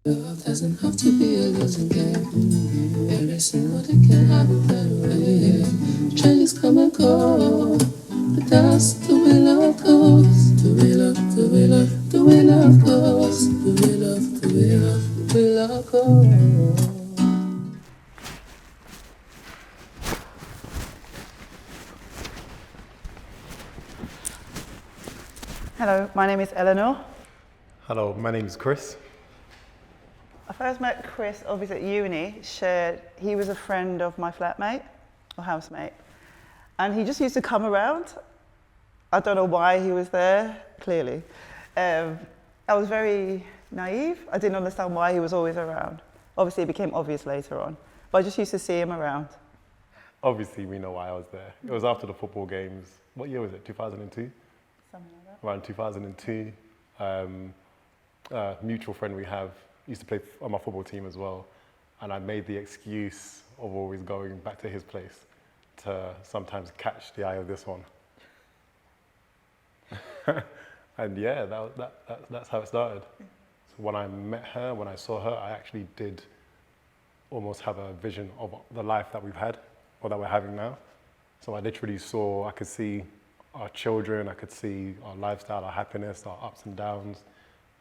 Love doesn't have to be a losing game. Every single day can have a better way. Changes come and go, but that's the way love goes. The way love, the way love, the way love goes. The way love, the way love, the way love goes. Hello, my name is Eleanor. Hello, my name is Chris. I first met Chris obviously at uni. He was a friend of my flatmate or housemate, and he just used to come around. I don't know why he was there, clearly. I was very naive. I didn't understand why he was always around. Obviously it became obvious later on, but I just used to see him around. Obviously we know why I was there. It was after the football games. What year was it, 2002? Something like that. Around 2002. A mutual friend we have used to play on my football team as well, and I made the excuse of always going back to his place to sometimes catch the eye of this one. And yeah, that's how it started. So when I met her, when I saw her, I actually did almost have a vision of the life that we've had, or that we're having now. So I literally saw, I could see our children, I could see our lifestyle, our happiness, our ups and downs.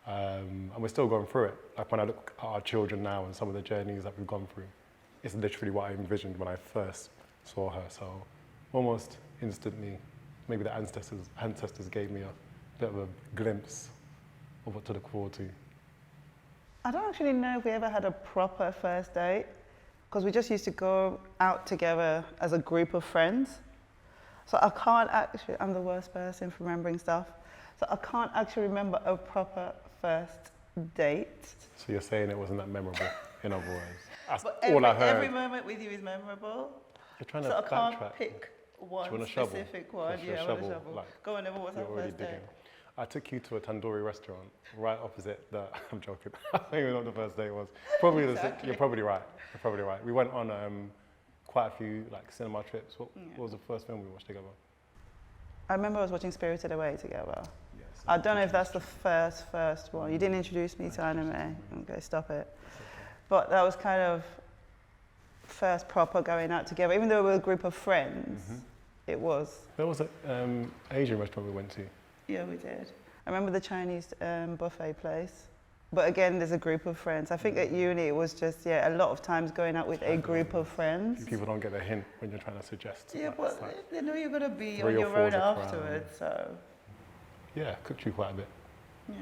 And we're still going through it. Like when I look at our children now and some of the journeys that we've gone through, it's literally what I envisioned when I first saw her. So almost instantly, maybe the ancestors gave me a bit of a glimpse of what to look forward to. I don't actually know if we ever had a proper first date, because we just used to go out together as a group of friends. So I can't actually, I'm the worst person for remembering stuff. So I can't actually remember a proper first date. So you're saying it wasn't that memorable, in other words? That's But all I heard. every moment with you is memorable. You're trying to So I backtrack. can't pick one Do you want a shovel? specific one. Just a Yeah, I want a shovel, shovel. like, Go on, Emma, what's our You're already first date? digging. I took you to a tandoori restaurant right opposite the, I'm joking. I don't even know what the first date was. Probably Exactly. You're probably right. You're probably right. We went on quite a few like cinema trips. What was the first film we watched together? I remember I was watching Spirited Away together. Yes. I don't know if that's the first one. You didn't introduce me to anime. Okay, stop it. But that was kind of first proper going out together. Even though we were a group of friends, it was. There was an Asian restaurant we went to. Yeah, we did. I remember the Chinese buffet place. But again, there's a group of friends. I think at uni it was just, a lot of times going out with a group of friends. People don't get a hint when you're trying to suggest. Yeah, but like they know you're going to be 3 on or your 4 own is a crowd. afterwards, so Yeah, cooked you quite a bit. yeah.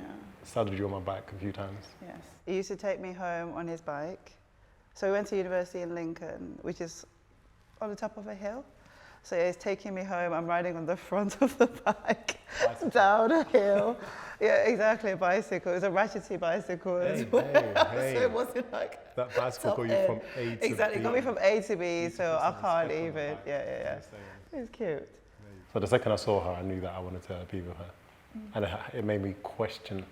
Saddled you on my back a few times. Yes. He used to take me home on his bike. So we went to university in Lincoln, which is on the top of a hill. So he's taking me home, I'm riding on the front of the bike down a hill. Yeah, exactly, a bicycle. It was a ratchety bicycle as well. Hey. So it wasn't like That bicycle top got you end. from A to B. Exactly, it got me from A to B, so I Some can't respect on the even, bike. yeah. Just saying. It was cute. So the second I saw her, I knew that I wanted to be with her. And it made me question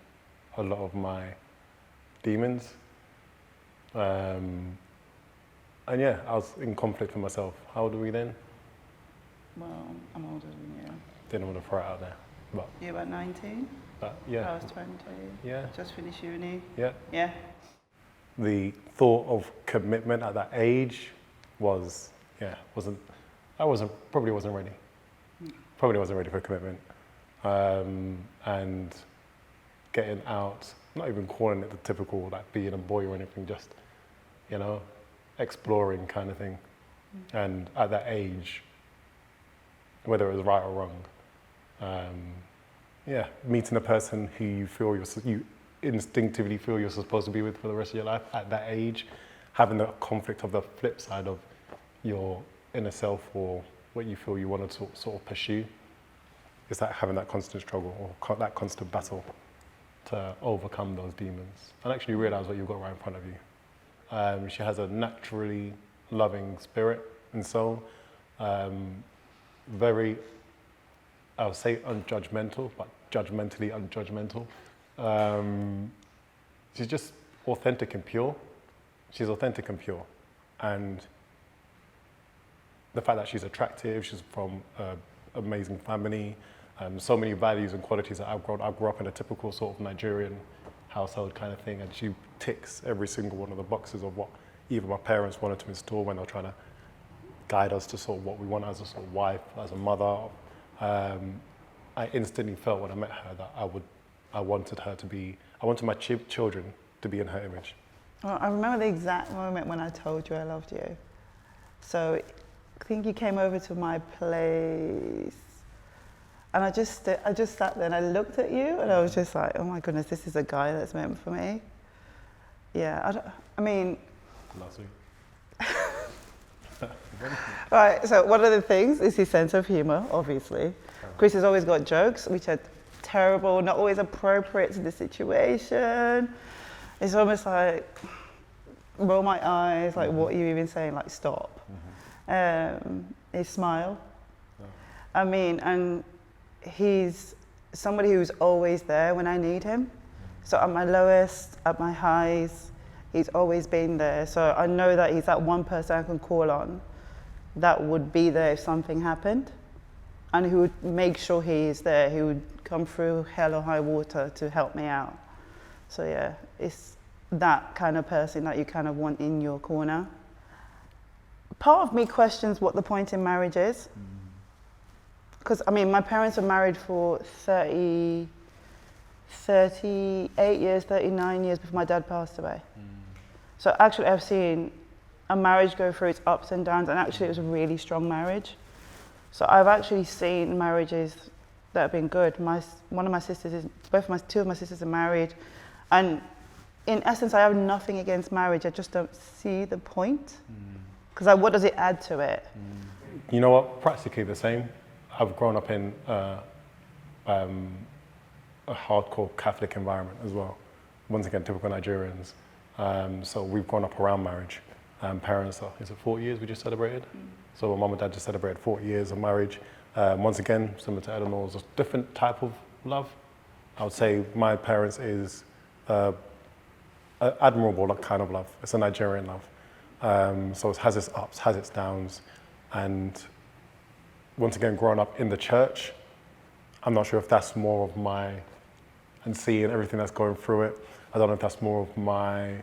a lot of my demons. And yeah, I was in conflict with myself. How old were we then? Well, I'm older than you. Didn't want to throw it out there. But You're about 19? yeah. I was 20. Yeah. Just finished uni. Yeah. Yeah. The thought of commitment at that age was, probably wasn't ready. Probably wasn't ready for commitment. And getting out, not even calling it the typical like being a boy or anything, just, exploring kind of thing. And at that age, whether it was right or wrong, meeting a person who you instinctively feel you're supposed to be with for the rest of your life at that age, having the conflict of the flip side of your inner self or what you feel you want to sort of pursue, is that having that constant struggle or that constant battle to overcome those demons and actually realize what you've got right in front of you. She has a naturally loving spirit and soul, very, I would say unjudgmental, but judgmentally unjudgmental. She's just authentic and pure. She's authentic and pure. And the fact that she's attractive, she's from an amazing family, so many values and qualities that I grew up in a typical sort of Nigerian household kind of thing, and she ticks every single one of the boxes of what even my parents wanted to install when they were trying to guide us to sort of what we want as a sort of wife, as a mother. I instantly felt when I met her that I wanted my children to be in her image. Well, I remember the exact moment when I told you I loved you. So I think you came over to my place, and I just sat there and I looked at you, and I was just like, oh my goodness, this is a guy that's meant for me. Yeah, I mean. Last week. Right, so one of the things is his sense of humour, obviously. Chris has always got jokes which are terrible, not always appropriate to the situation. It's almost like, roll my eyes, like, what are you even saying? Like, stop. His smile. I mean, and he's somebody who's always there when I need him. So at my lowest, at my highs, he's always been there. So I know that he's that one person I can call on that would be there if something happened, and who would make sure he is there. He would come through hell or high water to help me out. So yeah, it's that kind of person that you kind of want in your corner. Part of me questions what the point in marriage is. Because, I mean, my parents were married for 38 years, 39 years before my dad passed away. So actually I've seen a marriage go through its ups and downs, and actually it was a really strong marriage. So I've actually seen marriages that have been good. Two of my sisters are married, and in essence I have nothing against marriage, I just don't see the point. Because what does it add to it? You know what, practically the same. I've grown up in a hardcore Catholic environment as well. Once again, typical Nigerians. So we've grown up around marriage. Parents, is it 40 years we just celebrated? So my mum and dad just celebrated 40 years of marriage. Once again, similar to Eleanor's, a different type of love. I would say my parents is admirable kind of love. It's a Nigerian love. So it has its ups, has its downs. And once again, growing up in the church, I'm not sure if that's more of my, and seeing everything that's going through it, I don't know if that's more of my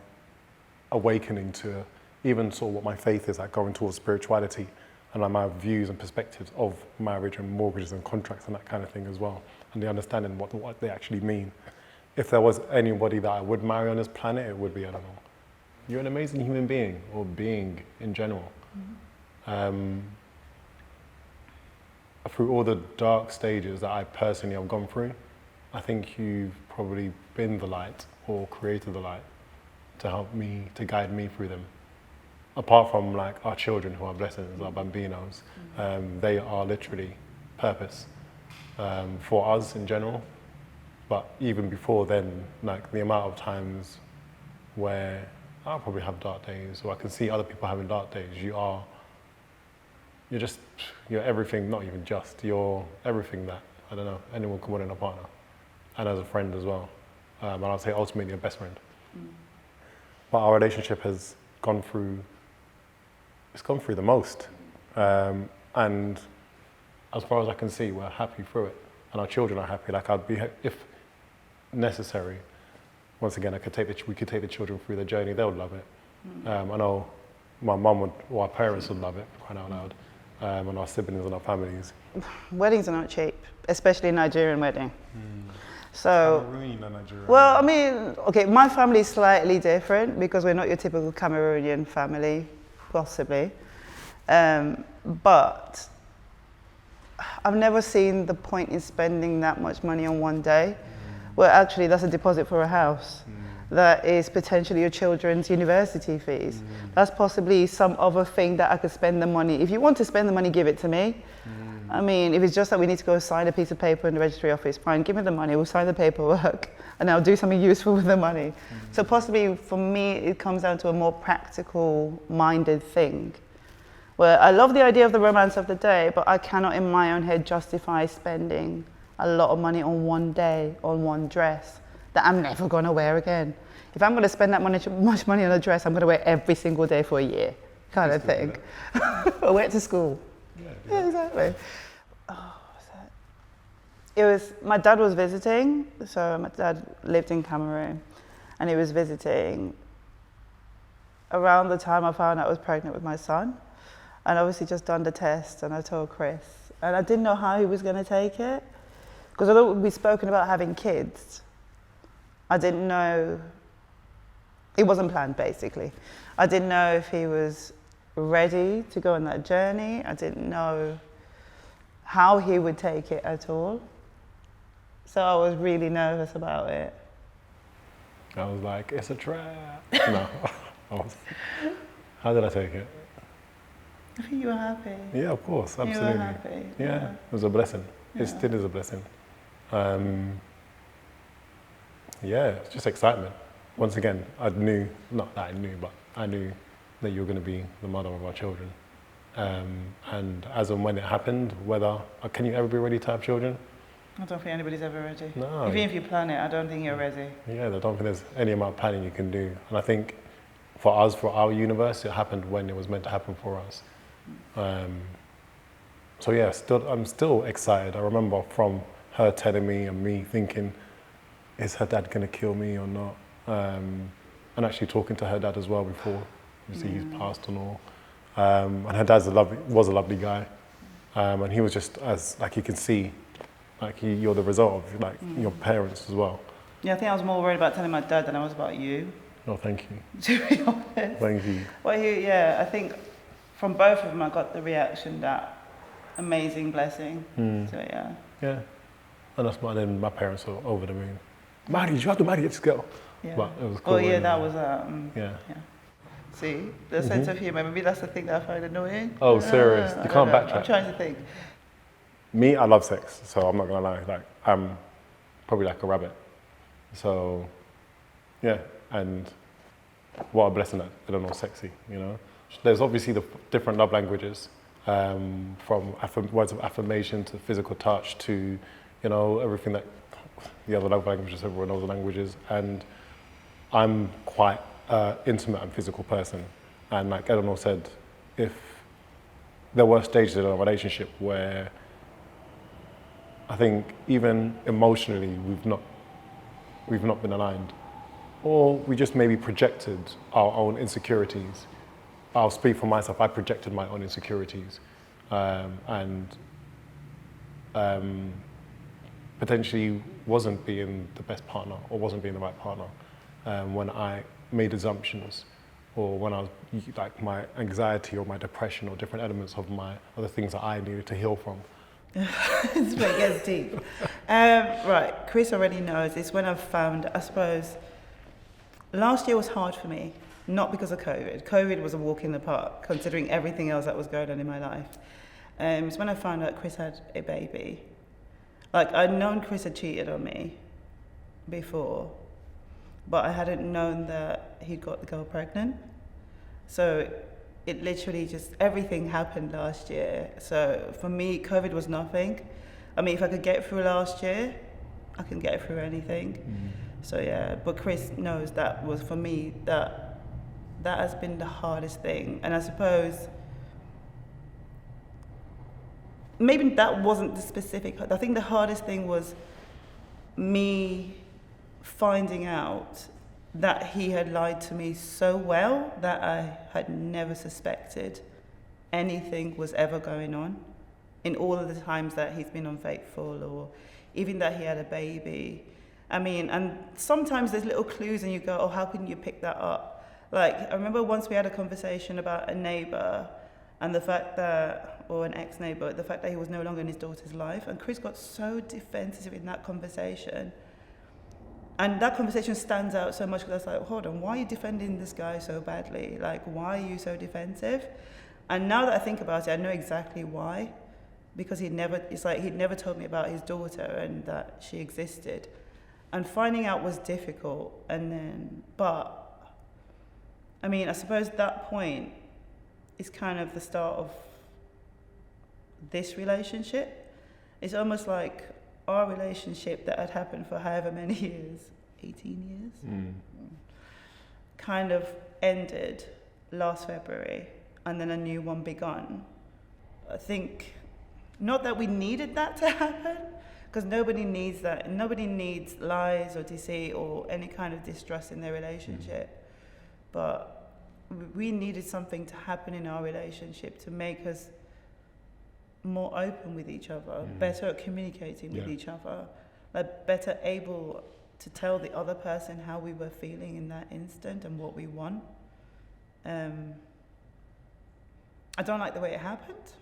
awakening to even sort of what my faith is, like going towards spirituality and like my views and perspectives of marriage and mortgages and contracts and that kind of thing as well, and the understanding what they actually mean. If there was anybody that I would marry on this planet, it would be Eleanor. You're an amazing human being, or being in general. Through all the dark stages that I personally have gone through, I think you've probably been the light or created the light to help me, to guide me through them. Apart from like our children who are blessings, our bambinos, they are literally purpose for us in general. But even before then, like the amount of times where I'll probably have dark days, or I can see other people having dark days, you're everything, not even just, you're everything that, I don't know, anyone could want in a partner. And as a friend as well. And I'll say ultimately a best friend. But our relationship has gone through the most. And as far as I can see, we're happy through it. And our children are happy. Like I'd be, if necessary, once again, we could take the children through the journey, they would love it. I know my mum or our parents would love it, crying out loud. And our siblings and our families. Weddings are not cheap, especially a Nigerian wedding. So, Nigerian. Well, I mean, okay, my family is slightly different because we're not your typical Cameroonian family, possibly. But I've never seen the point in spending that much money on one day. Well, actually, that's a deposit for a house. That is potentially your children's university fees. That's possibly some other thing that I could spend the money. If you want to spend the money, give it to me. I mean, if it's just that we need to go sign a piece of paper in the registry office, fine, give me the money, we'll sign the paperwork, and I'll do something useful with the money. So possibly for me, it comes down to a more practical-minded thing, where I love the idea of the romance of the day, but I cannot in my own head justify spending a lot of money on one day, on one dress, that I'm never gonna wear again. If I'm gonna spend that much money on a dress, I'm gonna wear every single day for a year, kind of thing. I wear it to school. Yeah, exactly. My dad was visiting, so my dad lived in Cameroon. and he was visiting around the time I found out I was pregnant with my son. And obviously just done the test, and I told Chris. And I didn't know how he was going to take it. Because although we'd spoken about having kids, I didn't know, it wasn't planned basically. I didn't know if he was ready to go on that journey. I didn't know how he would take it at all. So I was really nervous about it. I was like, it's a trap. No. How did I take it? I think you were happy. Yeah, of course, absolutely. You were happy. Yeah, it was a blessing. Yeah. It still is a blessing. Yeah, it's just excitement. Once again, I knew, not that I knew, but I knew that you were going to be the mother of our children. And as and when it happened, whether, can you ever be ready to have children? I don't think anybody's ever ready. No. Even if you plan it, I don't think you're ready. Yeah, I don't think there's any amount of planning you can do. And I think for us, for our universe, it happened when it was meant to happen for us. So yeah, I'm still excited. I remember from her telling me and me thinking, is her dad going to kill me or not? And actually talking to her dad as well before. Obviously he's passed and all. And her dad was a lovely guy. And he was just, as like you can see, like you're the result of like your parents as well. Yeah, I think I was more worried about telling my dad than I was about you. Oh, thank you. To be honest. Thank you. Well, yeah, I think from both of them I got the reaction that amazing blessing. So yeah. Yeah. And that's why then my parents were over the moon. Marry, you have to marry this girl. Yeah. But it was cool. Oh yeah, that was yeah. See, the sense of humour. Maybe that's the thing that I find annoying. Oh, serious? You can't backtrack. I'm trying to think. Me, I love sex, so I'm not gonna lie. Like I'm probably like a rabbit. So yeah, and what a blessing that Eleanor's sexy. You know, there's obviously the different love languages, from words of affirmation to physical touch to, you know, everything that the other love languages. Everyone knows the languages, and I'm quite intimate and physical person. And like Eleanor said, if there were stages in a relationship where I think even emotionally we've not been aligned, or we just maybe projected our own insecurities. I'll speak for myself. I projected my own insecurities, and potentially wasn't being the best partner or wasn't being the right partner when I made assumptions, or when I was like my anxiety or my depression or different elements of the things that I needed to heal from. This is where it gets deep. Right, Chris already knows. It's when I've found, I suppose, last year was hard for me, not because of COVID. COVID was a walk in the park, considering everything else that was going on in my life. It's when I found out Chris had a baby. Like, I'd known Chris had cheated on me before, but I hadn't known that he'd got the girl pregnant. So it literally just, everything happened last year. So for me, COVID was nothing. I mean, if I could get through last year, I can get through anything. So yeah, but Chris knows that was, for me, that has been the hardest thing. And I suppose, maybe that wasn't the specific, I think the hardest thing was me finding out that he had lied to me so well that I had never suspected anything was ever going on in all of the times that he's been unfaithful, or even that he had a baby. I mean, and sometimes there's little clues and you go, oh, how can you pick that up? Like, I remember once we had a conversation about a neighbour and the fact that, or an ex-neighbour, the fact that he was no longer in his daughter's life, and Chris got so defensive in that conversation. And that conversation stands out so much because I was like, hold on, why are you defending this guy so badly? Like, why are you so defensive? And now that I think about it, I know exactly why. Because he'd never told me about his daughter and that she existed. And finding out was difficult. And then, but, I mean, I suppose that point is kind of the start of this relationship. It's almost like our relationship that had happened for however many years, 18 years, kind of ended last February, and then a new one begun. I think, not that we needed that to happen, Because nobody needs that. Nobody needs lies or deceit or any kind of distrust in their relationship. But we needed something to happen in our relationship to make us more open with each other, better at communicating with each other, like better able to tell the other person how we were feeling in that instant and what we want. I don't like the way it happened,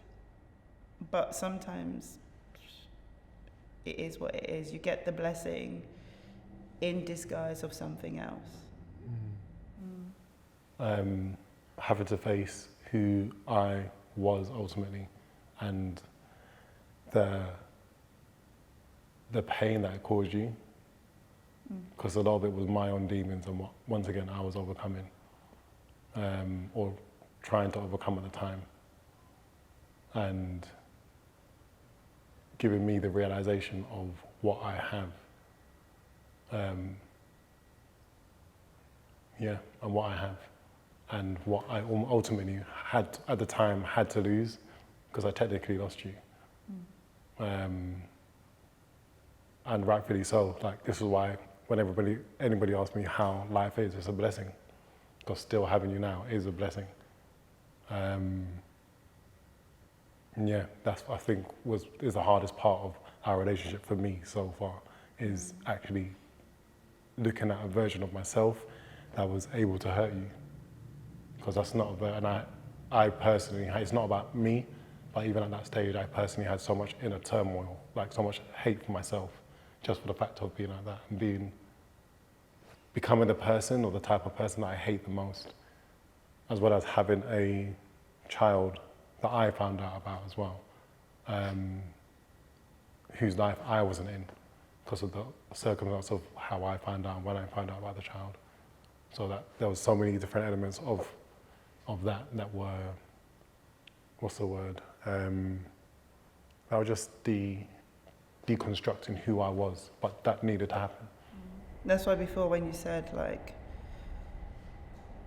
but sometimes it is what it is. You get the blessing in disguise of something else. Having to face who I was ultimately, and the pain that it caused you, because a lot of it was my own demons and what, once again, I was overcoming, or trying to overcome at the time, and giving me the realization of what I have, and what I have, and what I ultimately had at the time had to lose, because I technically lost you. And rightfully so. Like, this is why when anybody asks me how life is, it's a blessing, because still having you now is a blessing. That's, I think, is the hardest part of our relationship for me so far, is actually looking at a version of myself that was able to hurt you. Because that's not, and I personally, it's not about me, but even at that stage, I personally had so much inner turmoil, like so much hate for myself, just for the fact of being like that and becoming the person or the type of person that I hate the most, as well as having a child that I found out about as well, whose life I wasn't in because of the circumstance of how I found out and when I found out about the child. So that there was so many different elements of that were, what's the word? That were just deconstructing who I was, but that needed to happen. That's why before when you said like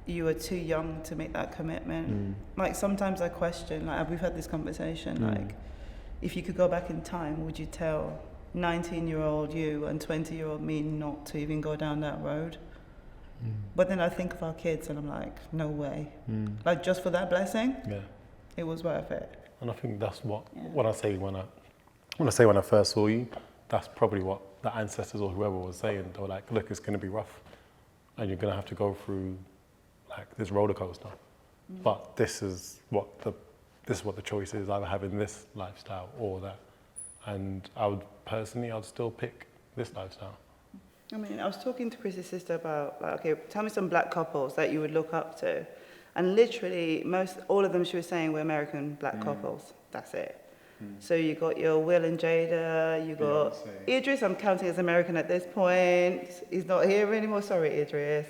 you were too young to make that commitment, like sometimes I question, like we've had this conversation, like if you could go back in time, would you tell 19-year-old you and 20-year-old me not to even go down that road? But then I think of our kids and I'm like, no way. Like just for that blessing, it was worth it. And I think that's what when I say when I first saw you, that's probably what the ancestors or whoever was saying. They were like, look, it's going to be rough, and you're going to have to go through like this roller coaster. But this is what the choice is: either having this lifestyle or that. And I'd still pick this lifestyle. I mean, I was talking to Chris's sister about, like, okay, tell me some black couples that you would look up to. And literally, all of them she was saying were American black couples. That's it. So you got your Will and Jada, you got Idris, I'm counting as American at this point. He's not here anymore, sorry Idris.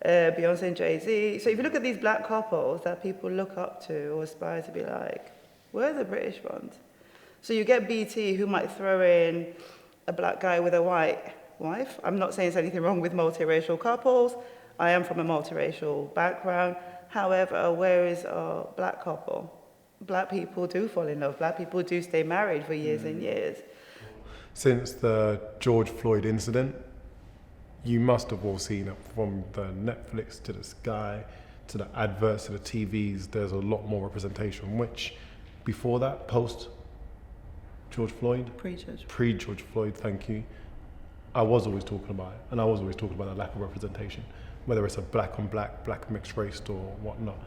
Beyonce and Jay-Z. So if you look at these black couples that people look up to or aspire to be like, where are the British ones? So you get BT who might throw in a black guy with a white wife. I'm not saying there's anything wrong with multiracial couples. I am from a multiracial background. However, where is our black couple? Black people do fall in love. Black people do stay married for years and years. Since the George Floyd incident, you must have all seen it, from the Netflix to the Sky, to the adverts, to the TVs. There's a lot more representation, which before that, post George Floyd? Pre-George Floyd, thank you. I was always talking about it, and I was always talking about the lack of representation, whether it's a black on black, black mixed race or whatnot.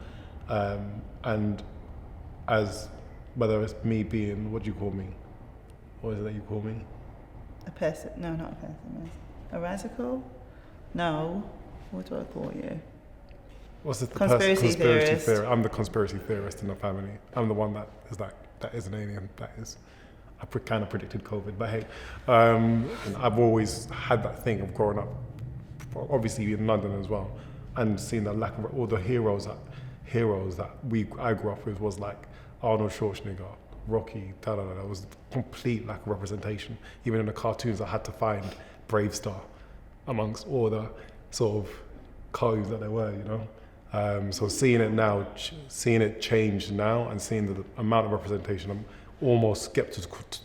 And as, whether it's me being, what do you call me? What is it that you call me? A person, no, not a person. A radical? No, what do I call you? What's it? Conspiracy theorist. I'm the conspiracy theorist in the family. I'm the one that is an alien, I kind of predicted COVID, but hey, I've always had that thing of growing up, obviously in London as well, and seeing the lack of all the heroes that I grew up with was like Arnold Schwarzenegger, Rocky, There was a complete lack of representation. Even in the cartoons, I had to find Brave Star amongst all the sort of codes that there were, you know. So seeing it now, seeing it change now, and seeing the amount of representation almost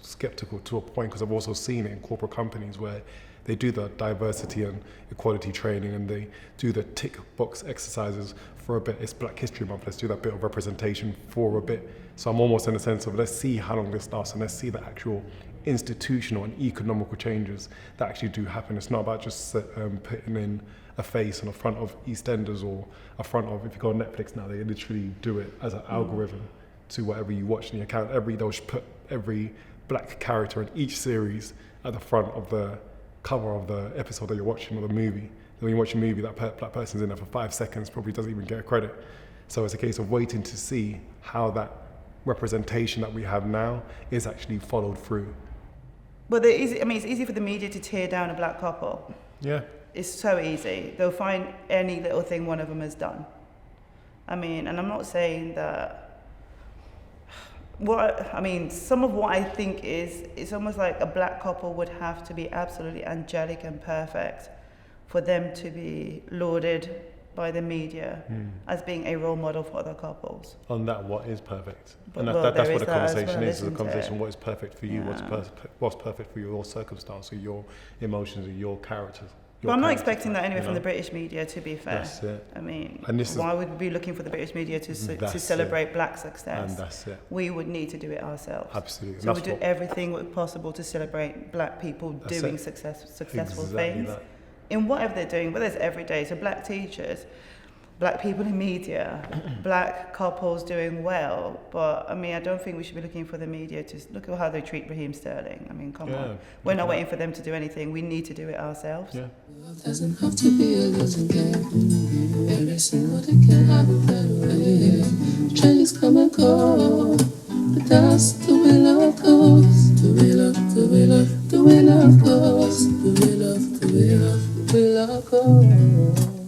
skeptical to a point, because I've also seen it in corporate companies where they do the diversity and equality training and they do the tick box exercises for a bit. It's Black History Month, let's do that bit of representation for a bit. So I'm almost in the sense of, let's see how long this lasts and let's see the actual institutional and economical changes that actually do happen. It's not about just putting in a face on the front of EastEnders or a front of, if you go on Netflix now, they literally do it as an algorithm to whatever you watch in your account. They'll put every black character in each series at the front of the cover of the episode that you're watching or the movie. When you watch a movie, that black person's in there for 5 seconds, probably doesn't even get a credit. So it's a case of waiting to see how that representation that we have now is actually followed through. But it's easy for the media to tear down a black couple. Yeah. It's so easy. They'll find any little thing one of them has done. And I'm not saying that. Some of what I think it's almost like a black couple would have to be absolutely angelic and perfect for them to be lauded by the media as being a role model for other couples. On that, what is perfect? But, and that's what the conversation is. The conversation, what is perfect for you, what's perfect for your circumstance, or your emotions, or your characters. But I'm not expecting that anyway from the British media, to be fair. That's it. Why would we be looking for the British media to celebrate black success? And that's it. We would need to do it ourselves. Absolutely. So we do everything possible to celebrate black people doing successful things. That. In whatever they're doing, whether it's every day. So black teachers, black people in media, black couples doing well. But I don't think we should be looking for the media to look at how they treat Raheem Sterling. Come on. We're not waiting for them to do anything. We need to do it ourselves. Yeah. Love doesn't have to be a losing game. Every single day can happen that way. Changes come and go, but that's the way love goes. The way love goes. The way love goes.